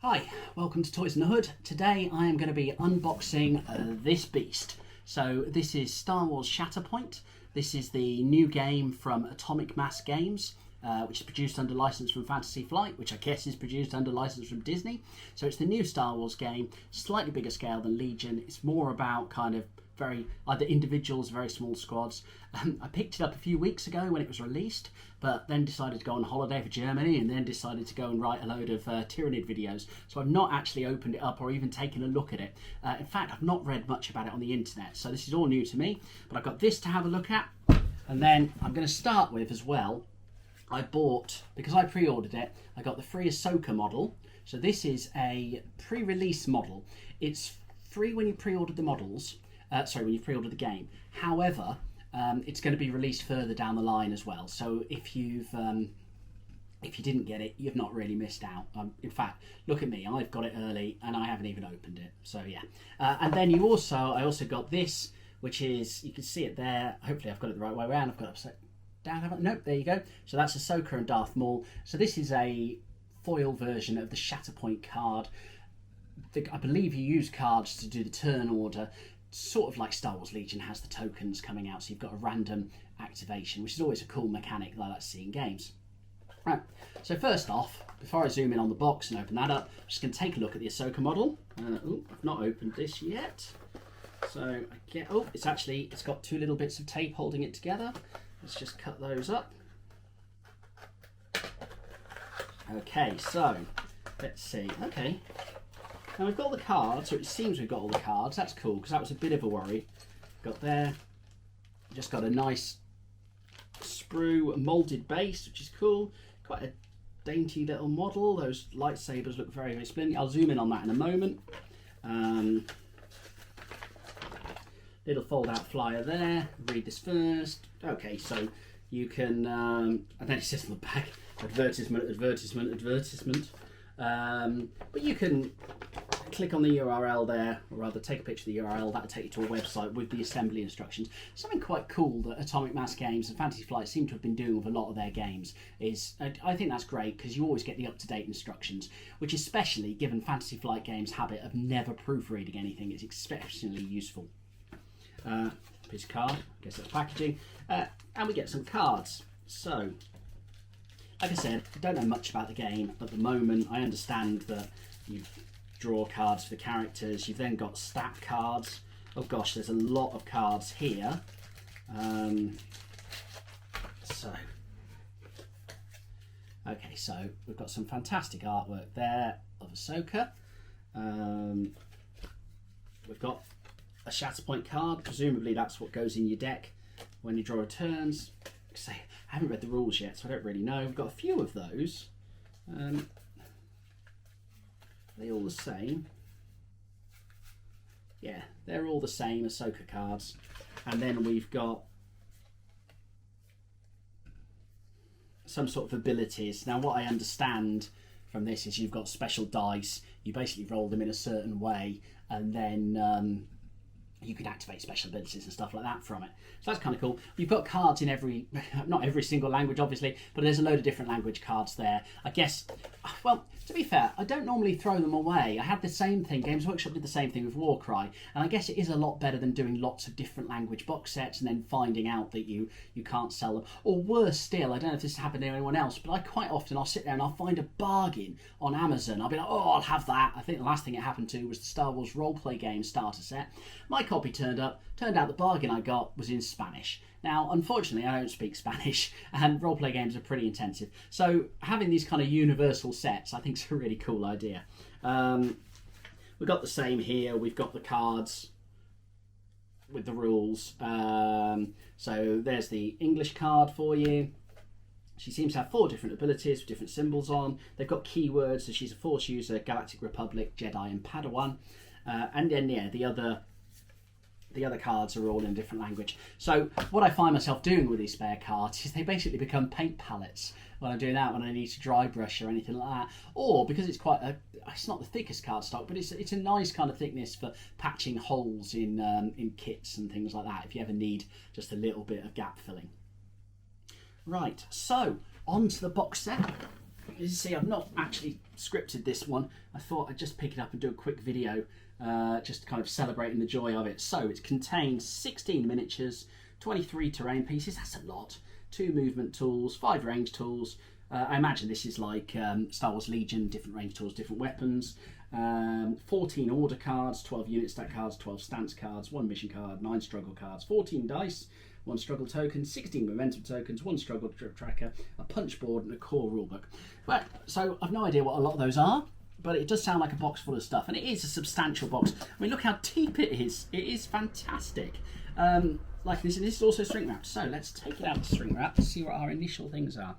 Hi, welcome to Toys in the Hood. Today I am going to be unboxing this beast. So this is Star Wars Shatterpoint. This is the new game from Atomic Mass Games, which is produced under license from Fantasy Flight, which I guess is produced under license from Disney. So it's the new Star Wars game, slightly bigger scale than Legion. It's more about kind of either individuals, very small squads. I picked it up a few weeks ago when it was released, but then decided to go on holiday for Germany and then decided to go and write a load of Tyrannid videos. So I've not actually opened it up or even taken a look at it. In fact, I've not read much about it on the internet, so this is all new to me. But I've got this to have a look at, and then I'm going to start with as well. I bought, because I pre-ordered it, I got the free Ahsoka model. So this is a pre-release model. It's free when you pre-order the models. When you pre-order the game. However, it's going to be released further down the line as well. So if you didn't get it, you've not really missed out. In fact, look at me, I've got it early and I haven't even opened it. So yeah. And then I also got this, which is, you can see it there. Hopefully I've got it the right way around. I've got it upside down, haven't I? Nope, there you go. So that's Ahsoka and Darth Maul. So this is a foil version of the Shatterpoint card. I believe you use cards to do the turn order, sort of like Star Wars Legion has the tokens coming out, so you've got a random activation, which is always a cool mechanic that I like to see in games. Right, so first off, before I zoom in on the box and open that up, I'm just going to take a look at the Ahsoka model. I've not opened this yet. So it's got two little bits of tape holding it together. Let's just cut those up. Okay, so let's see. Okay. Now we've got all the cards, so it seems we've got all the cards. That's cool, because that was a bit of a worry. Got there. Just got a nice sprue moulded base, which is cool. Quite a dainty little model. Those lightsabers look very, very splendid. I'll zoom in on that in a moment. Little fold-out flyer there. Read this first. Okay, so you can... and then it says on the back, advertisement. But you can click on the URL there, or rather take a picture of the URL. That'll take you to a website with the assembly instructions. Something quite cool that Atomic Mass Games and Fantasy Flight seem to have been doing with a lot of their games is, I think that's great, because you always get the up-to-date instructions, which especially given Fantasy Flight Games' habit of never proofreading anything, is exceptionally useful. Piece of card, I guess that's packaging, and we get some cards. So, like I said, I don't know much about the game at the moment. I understand that you draw cards for the characters. You've then got stat cards. Oh gosh, there's a lot of cards here. So we've got some fantastic artwork there of Ahsoka. We've got a Shatterpoint card. Presumably that's what goes in your deck when you draw returns. I haven't read the rules yet, so I don't really know. We've got a few of those. Are they all the same? Yeah, they're all the same Ahsoka cards. And then we've got some sort of abilities. Now, what I understand from this is you've got special dice. You basically roll them in a certain way, and then you can activate special abilities and stuff like that from it. So that's kind of cool. You've got cards in not every single language obviously, but there's a load of different language cards there. I guess, well, to be fair, I don't normally throw them away. I had the same thing, Games Workshop did the same thing with Warcry, and I guess it is a lot better than doing lots of different language box sets and then finding out that you can't sell them. Or worse still, I don't know if this has happened to anyone else, but I'll sit there and I'll find a bargain on Amazon. I'll be like, oh, I'll have that. I think the last thing it happened to was the Star Wars roleplay game starter set. My copy turned out the bargain I got was in Spanish. Now, unfortunately, I don't speak Spanish, and roleplay games are pretty intensive. So having these kind of universal sets, I think, is a really cool idea. We've got the same here. We've got the cards with the rules. So there's the English card for you. She seems to have 4 different abilities with different symbols on. They've got keywords, so she's a Force user, Galactic Republic, Jedi, and Padawan. And then, yeah, the other cards are all in a different language. So what I find myself doing with these spare cards is they basically become paint palettes when I'm doing that, when I need to dry brush or anything like that. Or because it's it's not the thickest cardstock, but it's a nice kind of thickness for patching holes in kits and things like that, if you ever need just a little bit of gap filling. Right, so on to the box set. you see, I've not actually scripted this one. I thought I'd just pick it up and do a quick video, just kind of celebrating the joy of it. So it contains 16 miniatures, 23 terrain pieces, that's a lot, 2 movement tools, 5 range tools. I imagine this is like Star Wars Legion, different range tools, different weapons. 14 order cards, 12 unit stack cards, 12 stance cards, 1 mission card, 9 struggle cards, 14 dice, 1 struggle token, 16 momentum tokens, 1 struggle tracker, a punch board and a core rulebook. Well, so I've no idea what a lot of those are, but it does sound like a box full of stuff, and it is a substantial box. I mean, look how deep it is. It is fantastic. Like this, and this is also shrink wrapped. So let's take it out of the shrink wrap to see what our initial things are.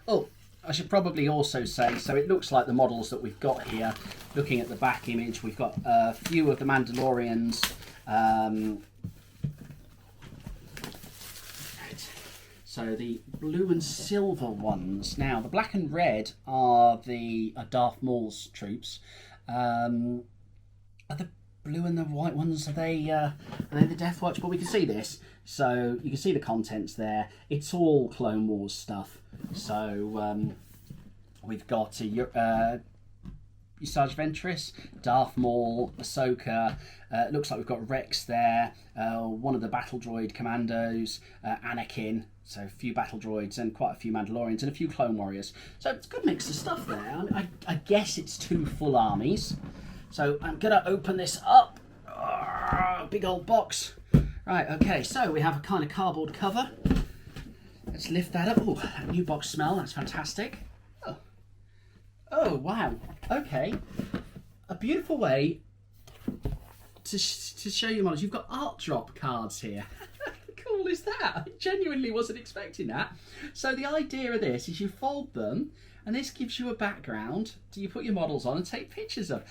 Oh, I should probably also say, so it looks like the models that we've got here. Looking at the back image, we've got a few of the Mandalorians. So the blue and silver ones. Now, the black and red are the Darth Maul's troops. Are the blue and the white ones, are they the Death Watch? But we can see this. So you can see the contents there. It's all Clone Wars stuff. So we've got Usage Ventress, Darth Maul, Ahsoka. Looks like we've got Rex there. One of the battle droid commandos, Anakin. So a few battle droids and quite a few Mandalorians and a few Clone Warriors. So it's a good mix of stuff there. I guess it's 2 full armies. So I'm going to open this up. Big old box. Right, okay, so we have a kind of cardboard cover. Let's lift that up. Oh, that new box smell, that's fantastic. Oh, wow. Okay. A beautiful way to show you models. You've got art drop cards here. How cool is that? I genuinely wasn't expecting that. So the idea of this is you fold them, and this gives you a background do you put your models on and take pictures of.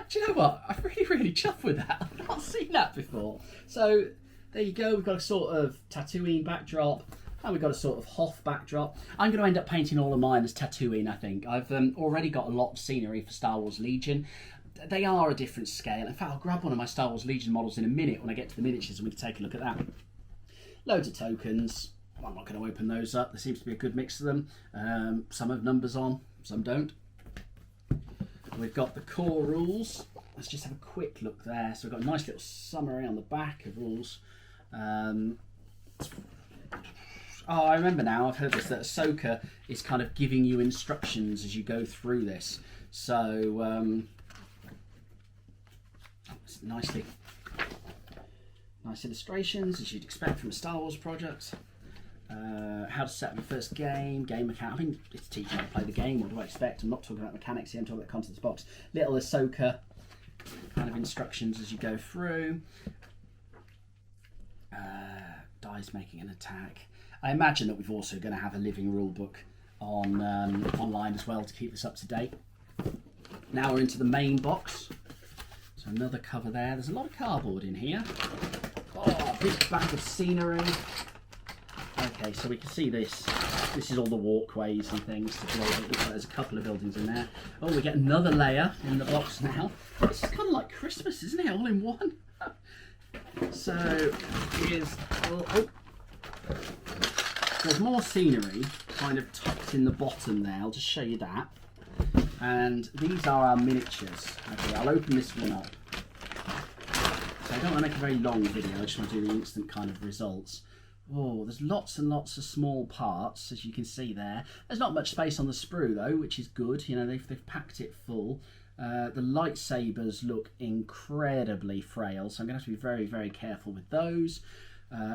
Do you know what? I'm really chuffed with that. I've not seen that before. So there you go. We've got a sort of Tatooine backdrop. And we've got a sort of Hoth backdrop. I'm going to end up painting all of mine as Tatooine, I think. I've already got a lot of scenery for Star Wars Legion. They are a different scale. In fact, I'll grab one of my Star Wars Legion models in a minute when I get to the miniatures and we can take a look at that. Loads of tokens. I'm not going to open those up. There seems to be a good mix of them. Some have numbers on, some don't. We've got the core rules. Let's just have a quick look there. So we've got a nice little summary on the back of rules. Oh, I remember now, I've heard this, that Ahsoka is kind of giving you instructions as you go through this. So, nice illustrations, as you'd expect from a Star Wars project. How to set up your first game account. I mean, it's teaching how to play the game, what do I expect? I'm not talking about mechanics here, I'm talking about the content of the box. Little Ahsoka kind of instructions as you go through. Dies making an attack. I imagine that we're also going to have a living rule book on online as well to keep this up to date. Now we're into the main box. So another cover there. There's a lot of cardboard in here. Oh, a big bag of scenery. Okay, so we can see this. This is all the walkways and things to blow. It looks like there's a couple of buildings in there. Oh, we get another layer in the box now. This is kind of like Christmas, isn't it? All in one. So here's... There's more scenery kind of tucked in the bottom there. I'll just show you that. And these are our miniatures. Okay, I'll open this one up. So I don't want to make a very long video. I just want to do the instant kind of results. Oh, there's lots and lots of small parts, as you can see there. There's not much space on the sprue though, which is good. You know, they've packed it full. The lightsabers look incredibly frail, so I'm going to have to be very, very careful with those.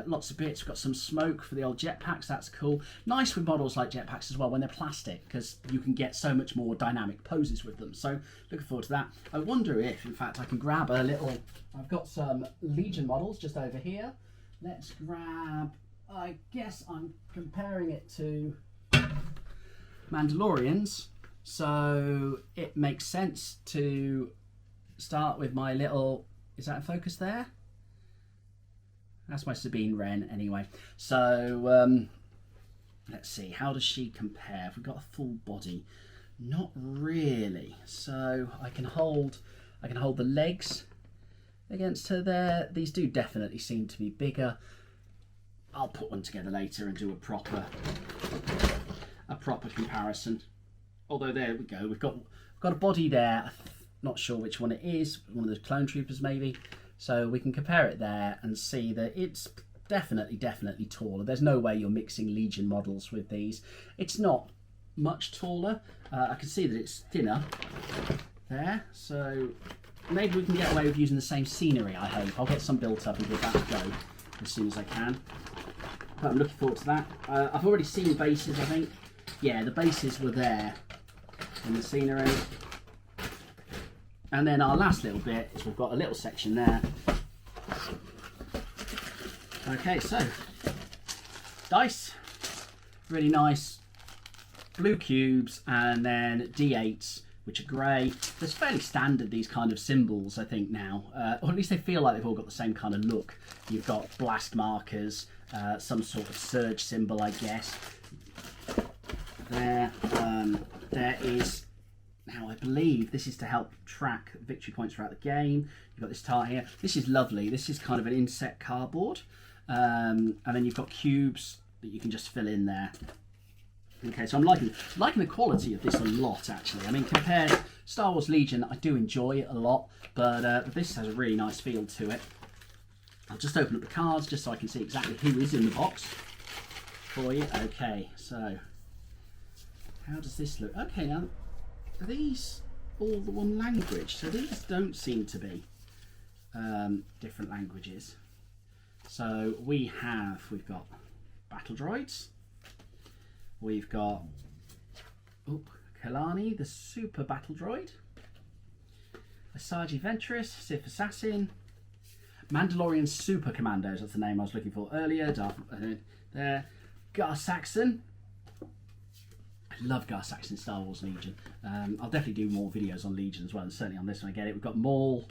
Lots of bits. We've got some smoke for the old jetpacks. That's cool. Nice with models like jetpacks as well when they're plastic, because you can get so much more dynamic poses with them. So looking forward to that. I wonder if, in fact, I can grab a little... I've got some Legion models just over here. Let's grab... I guess I'm comparing it to Mandalorians. So it makes sense to start with my little... Is that in focus there? That's my Sabine Wren anyway. So let's see, how does she compare? Have we got a full body? Not really. So I can hold the legs against her there. These do definitely seem to be bigger. I'll put one together later and do a proper a proper comparison. Although there we go, we've got a body there. I'm not sure which one it is. One of the clone troopers maybe. So we can compare it there and see that it's definitely taller. There's no way you're mixing Legion models with these. It's not much taller. I can see that it's thinner there. So maybe we can get away with using the same scenery, I hope. I'll get some built up and give that a go as soon as I can. But I'm looking forward to that. I've already seen bases, I think. Yeah, the bases were there in the scenery. And then our last little bit is we've got a little section there. Okay, so dice, really nice blue cubes, and then D8s, which are grey. There's fairly standard these kind of symbols, I think now, or at least they feel like they've all got the same kind of look. You've got blast markers, some sort of surge symbol, I guess. There is, now I believe this is to help track victory points throughout the game. You've got this tile here. This is lovely. This is kind of an inset cardboard. And then you've got cubes that you can just fill in there. Okay, so I'm liking the quality of this a lot, actually. I mean, compared to Star Wars Legion, I do enjoy it a lot, but this has a really nice feel to it. I'll just open up the cards just so I can see exactly who is in the box for you. Okay, so how does this look? Okay, now are these all the one language? So these don't seem to be different languages. So we've got battle droids. We've got Kalani, the super battle droid. Asajj Ventress, Sith Assassin. Mandalorian Super Commandos, that's the name I was looking for earlier. There. Gar Saxon. I love Gar Saxon Star Wars Legion. I'll definitely do more videos on Legion as well, and certainly on this one I get it. We've got Maul,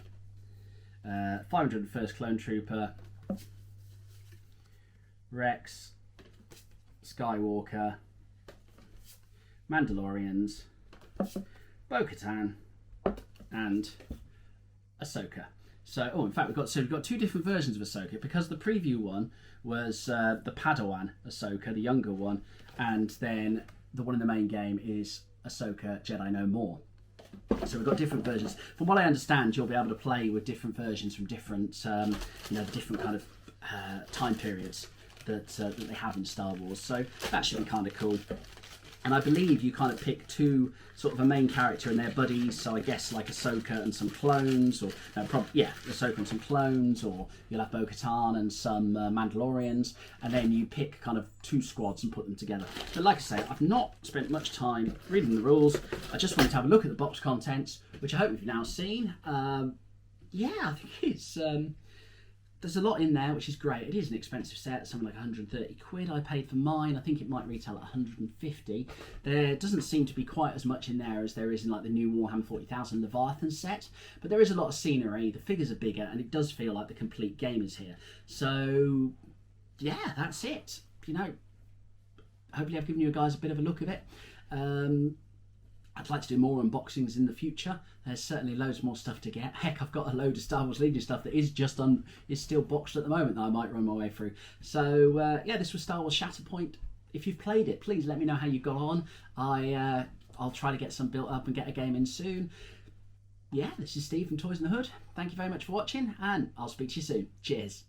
501st Clone Trooper, Rex, Skywalker, Mandalorians, Bo-Katan, and Ahsoka. So, in fact, we've got two different versions of Ahsoka, because the preview one was the Padawan Ahsoka, the younger one, and then the one in the main game is Ahsoka Jedi No More. So we've got different versions. From what I understand, you'll be able to play with different versions from different, different kind of time periods that they have in Star Wars. So that should be kind of cool. And I believe you kind of pick two, sort of a main character and their buddies. So I guess like Ahsoka and some clones, or Ahsoka and some clones, or you'll have Bo-Katan and some Mandalorians, and then you pick kind of two squads and put them together. But like I say, I've not spent much time reading the rules. I just wanted to have a look at the box contents, which I hope you've now seen. Yeah, I think it's there's a lot in there, which is great. It is an expensive set, something like 130 quid I paid for mine. I think it might retail at 150. There doesn't seem to be quite as much in there as there is in like the new Warhammer 40,000 Leviathan set, but there is a lot of scenery, the figures are bigger, and it does feel like the complete game is here. So yeah, that's it. Hopefully I've given you guys a bit of a look at it. I'd like to do more unboxings in the future. There's certainly loads more stuff to get. Heck, I've got a load of Star Wars Legion stuff that is still boxed at the moment that I might run my way through. So yeah, this was Star Wars Shatterpoint. If you've played it, please let me know how you got on. I'll try to get some built up and get a game in soon. Yeah, this is Steve from Toys in the Hood. Thank you very much for watching, and I'll speak to you soon. Cheers.